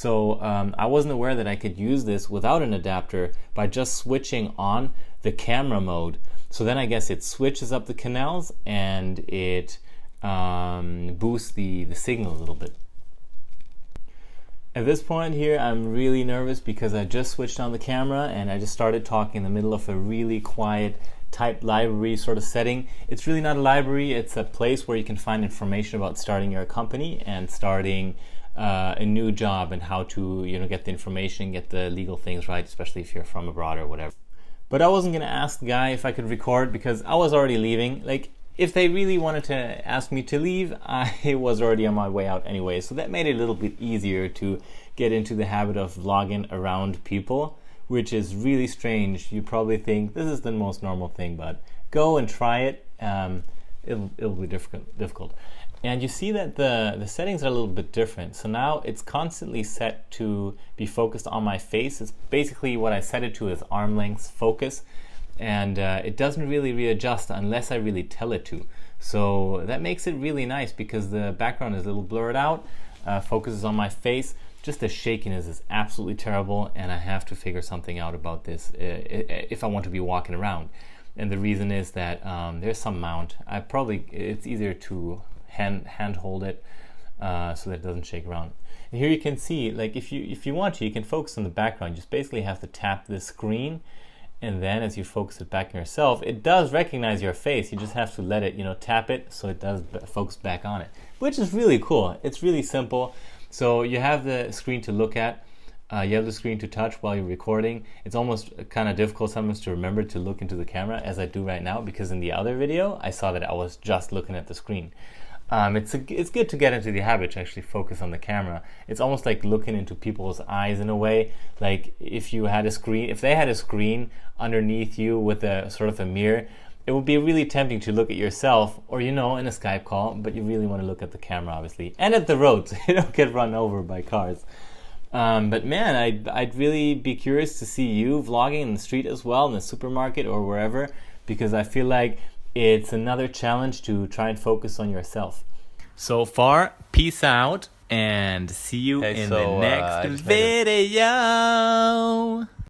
So I wasn't aware that I could use this without an adapter by just switching on the camera mode. So then I guess it switches up the canals and it boosts the signal a little bit. At this point here, I'm really nervous because I just switched on the camera and I just started talking in the middle of a really quiet type library sort of setting. It's really not a library, it's a place where you can find information about starting your company and starting a new job and how to get the information, get the legal things right, especially if you're from abroad or whatever. But I wasn't going to ask the guy if I could record because I was already leaving. Like, if they really wanted to ask me to leave, I was already on my way out anyway. So that made it a little bit easier to get into the habit of vlogging around people, which is really strange. You probably think this is the most normal thing, but go and try it. It'll be difficult. And you see that the settings are a little bit different. So now it's constantly set to be focused on my face. It's basically what I set it to is arm length focus. And it doesn't really readjust unless I really tell it to. So that makes it really nice because the background is a little blurred out, focuses on my face. Just the shakiness is absolutely terrible, and I have to figure something out about this if I want to be walking around. And the reason is that there's some mount. It's easier to hand hold it so that it doesn't shake around. And here you can see, like if you want to, you can focus on the background. You just basically have to tap the screen. And then as you focus it back on yourself, it does recognize your face. You just have to let it, tap it so it does focus back on it, which is really cool. It's really simple. So you have the screen to look at. You have the screen to touch while you're recording. It's almost kind of difficult sometimes to remember to look into the camera as I do right now, because in the other video, I saw that I was just looking at the screen. It's good to get into the habit to actually focus on the camera. It's almost like looking into people's eyes in a way. Like if they had a screen underneath you with a sort of a mirror, it would be really tempting to look at yourself or in a Skype call, but you really want to look at the camera obviously and at the road so you don't get run over by cars. But man, I'd really be curious to see you vlogging in the street as well, in the supermarket or wherever, because I feel like it's another challenge to try and focus on yourself. So far, peace out and see you in the next video.